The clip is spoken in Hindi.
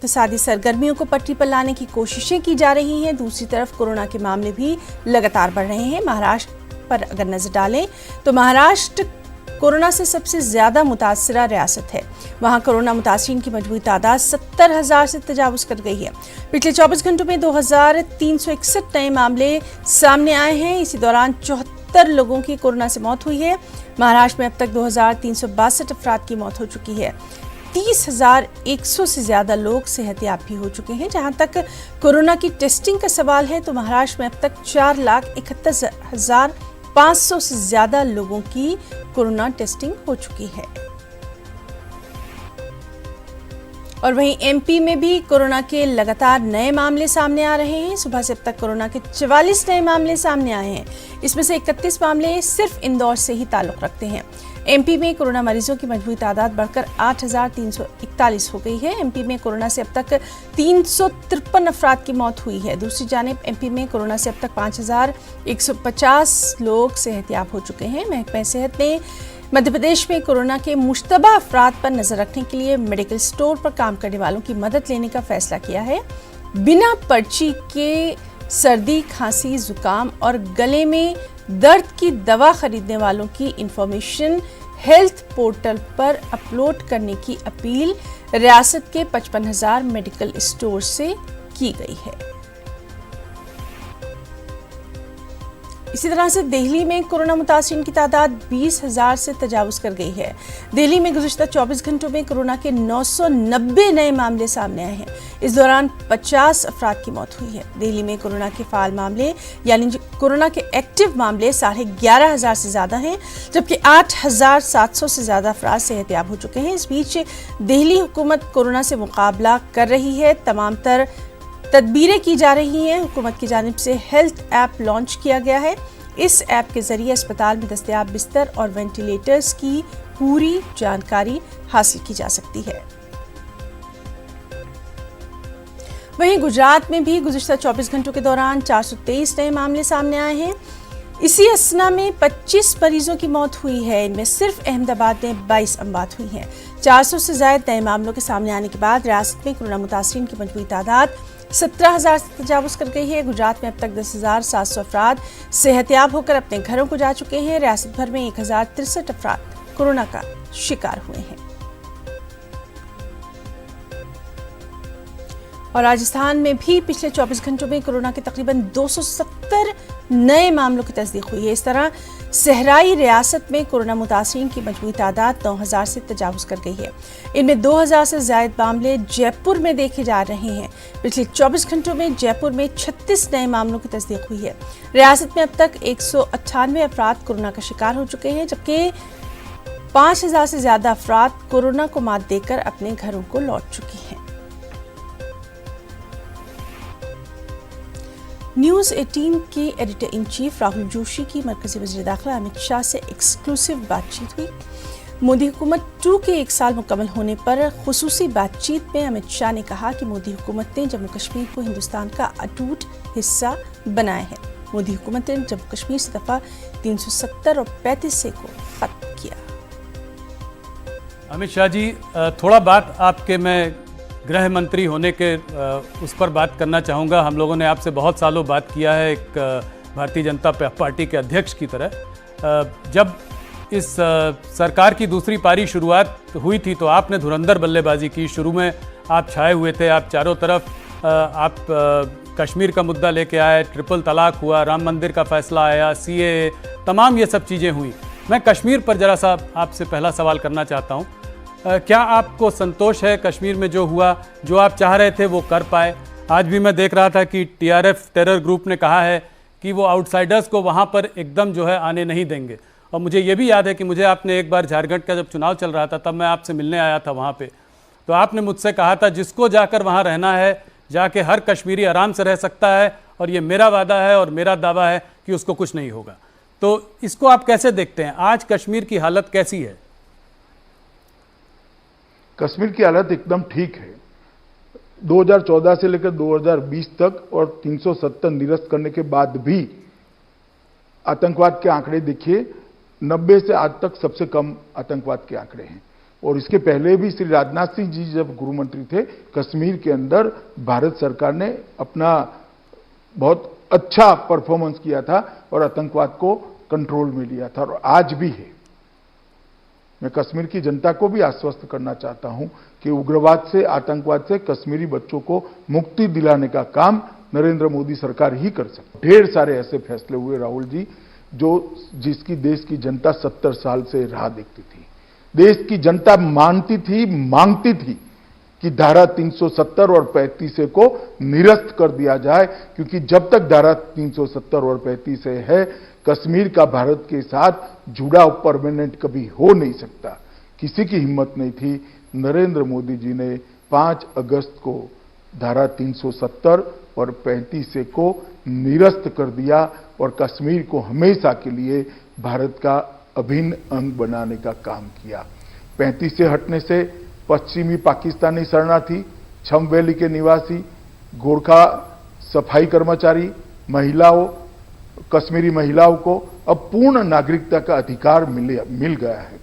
इक्तिसादी सरगर्मियों को पटरी पर लाने की कोशिशें की जा रही हैं। दूसरी तरफ कोरोना के मामले भी लगातार बढ़ रहे हैं। महाराष्ट्र पर अगर नजर डालें तो महाराष्ट्र कोरोना से सबसे ज्यादा मुतासरा रियासत है। वहां कोरोना मुतासरीन की मजबूरी तादाद 70,000 से तजावुज कर गई है। पिछले 24 घंटों में 2,361 नए मामले सामने आए हैं। इसी दौरान 74 लोगों की कोरोना से मौत हुई है। महाराष्ट्र में अब तक 2,362 अफराद की मौत हो चुकी है। 30,100 से ज्यादा लोग सेहतयाब भी हो चुके हैं। जहां तक कोरोना की टेस्टिंग का सवाल है तो महाराष्ट्र में अब तक 4,71,500 से ज्यादा लोगों की कोरोना टेस्टिंग हो चुकी है। और वहीं एमपी में भी कोरोना के लगातार नए मामले सामने आ रहे हैं। सुबह से अब तक कोरोना के 44 नए मामले सामने आए हैं। इसमें से 31 मामले सिर्फ इंदौर से ही ताल्लुक रखते हैं। एमपी में कोरोना मरीजों की मजबूरी तादाद बढ़कर 8,341 हो गई है। एमपी में कोरोना से अब तक 353 अफराद की मौत हुई है। दूसरी जानिब एमपी में कोरोना से अब तक 5,150 लोग सेहतयाब हो चुके हैं। महकमा सेहत ने मध्य प्रदेश में कोरोना के मुश्तबा अफराद पर नजर रखने के लिए मेडिकल स्टोर पर काम करने वालों की मदद लेने का फैसला किया है। बिना पर्ची के सर्दी, खांसी, जुकाम और गले में दर्द की दवा खरीदने वालों की इंफॉर्मेशन हेल्थ पोर्टल पर अपलोड करने की अपील रियासत के 55,000 मेडिकल स्टोर से की गई है। इसी तरह से दिल्ली में कोरोना मुतासिरीन की तादाद 20,000 से तजावुज कर गई है। दिल्ली में गुज़िश्ता 24 घंटों में कोरोना के 990 नए मामले सामने आए हैं। इस दौरान 50 अफराद की मौत हुई है। दिल्ली में कोरोना के फाल मामले यानी कोरोना के एक्टिव मामले 11,500 से ज्यादा हैं, जबकि 8,700 से ज्यादा अफराद सेहतयाब हो चुके हैं। इस बीच दिल्ली हुकूमत कोरोना से मुकाबला कर रही है। तमाम तर तदबीरें की जा रही हैं। हुकूमत की जानिब से हेल्थ ऐप लॉन्च किया गया है। इस ऐप के जरिए अस्पताल में दस्तयाब बिस्तर और वेंटिलेटर्स की पूरी जानकारी हासिल की जा सकती है। वहीं गुजरात में भी गुज़िश्ता 24 घंटों के दौरान 423 नए मामले सामने आए हैं। इसी असना में 25 मरीजों की मौत हुई है। इनमें सिर्फ अहमदाबाद में 22 अमवात हुई हैं। 400 से ज्यादा नए मामलों के सामने आने के बाद रियासत में कोरोना मुतासरीन की मजबूरी तादाद 17,000 से तजावुज कर गई है। गुजरात में अब तक 10,700 अफराद सेहतयाब होकर अपने घरों को जा चुके हैं। रियासत भर में 1,063 अफराद कोरोना का शिकार हुए हैं। और राजस्थान में भी पिछले 24 घंटों में कोरोना के तकरीबन 270 नए मामलों की तस्दीक हुई है। इस तरह सहराई रियासत में कोरोना मुतासरीन की मजबूरी तादाद 9,000 से तजावुज कर गई है। इनमें 2,000 से ज्यादा मामले जयपुर में देखे जा रहे हैं। पिछले 24 घंटों में जयपुर में 36 नए मामलों की तस्दीक हुई है। रियासत में अब तक 198 अफराद कोरोना का शिकार हो चुके हैं, जबकि 5,000 से ज्यादा अफराद कोरोना को मात देकर अपने घरों को लौट चुकी हैं। न्यूज़ 18 के editor in chief Rahul Joshi की मरकजी वज़ीर दाखिला अमित शाह से एक्सक्लूसिव बातचीत हुई। मोदी हुकूमत 2 के 1 साल मुकम्मल होने पर खुसूसी बातचीत में अमित शाह ने कहा कि मोदी हुकूमत ने जम्मू कश्मीर को हिंदुस्तान का अटूट हिस्सा बनाया है। मोदी हुकूमत ने जम्मू कश्मीर से दफा 370 और 35 को खत्म किया। अमित शाह जी, थोड़ा बात आपके मैं गृह मंत्री होने के उस पर बात करना चाहूँगा। हम लोगों ने आपसे बहुत सालों बात किया है एक भारतीय जनता पार्टी के अध्यक्ष की तरह। जब इस सरकार की दूसरी पारी शुरुआत हुई थी तो आपने धुरंधर बल्लेबाजी की। शुरू में आप छाए हुए थे, आप चारों तरफ आप कश्मीर का मुद्दा लेके आए, ट्रिपल तलाक हुआ, राम मंदिर का फैसला आया, सीएए, तमाम ये सब चीज़ें हुई। मैं कश्मीर पर ज़रा सा आपसे पहला सवाल करना चाहता हूँ। क्या आपको संतोष है कश्मीर में जो हुआ, जो आप चाह रहे थे वो कर पाए? आज भी मैं देख रहा था कि टीआरएफ टेरर ग्रुप ने कहा है कि वो आउटसाइडर्स को वहाँ पर एकदम जो है आने नहीं देंगे। और मुझे ये भी याद है कि मुझे आपने एक बार झारखंड का जब चुनाव चल रहा था तब मैं आपसे मिलने आया था वहाँ पे, तो आपने मुझसे कहा था जिसको जाकर वहाँ रहना है जाके हर कश्मीरी आराम से रह सकता है, और ये मेरा वादा है और मेरा दावा है कि उसको कुछ नहीं होगा। तो इसको आप कैसे देखते हैं? आज कश्मीर की हालत कैसी है? कश्मीर की हालत एकदम ठीक है। 2014 से लेकर 2020 तक और 370 निरस्त करने के बाद भी आतंकवाद के आंकड़े देखिए, 90 से आज तक सबसे कम आतंकवाद के आंकड़े हैं। और इसके पहले भी श्री राजनाथ सिंह जी जब गृह मंत्री थे, कश्मीर के अंदर भारत सरकार ने अपना बहुत अच्छा परफॉर्मेंस किया था और आतंकवाद को कंट्रोल में लिया था, और आज भी है। मैं कश्मीर की जनता को भी आश्वस्त करना चाहता हूं कि उग्रवाद से, आतंकवाद से कश्मीरी बच्चों को मुक्ति दिलाने का काम नरेंद्र मोदी सरकार ही कर सकती। ढेर सारे ऐसे फैसले हुए राहुल जी जिसकी देश की जनता 70 साल से राह देखती थी। देश की जनता मानती थी, मांगती थी कि धारा 370 और 35 को निरस्त कर दिया जाए, क्योंकि जब तक धारा 370 और 35 है, कश्मीर का भारत के साथ जुड़ा परमानेंट कभी हो नहीं सकता। किसी की हिम्मत नहीं थी। नरेंद्र मोदी जी ने 5 अगस्त को धारा 370 और 35 को निरस्त कर दिया और कश्मीर को हमेशा के लिए भारत का अभिन्न अंग बनाने का काम किया। 35 से हटने से पश्चिमी पाकिस्तानी शरणार्थी, छम वैली के निवासी, गोरखा सफाई कर्मचारी, महिलाओं, कश्मीरी महिलाओं को अब पूर्ण नागरिकता का अधिकार मिल गया है।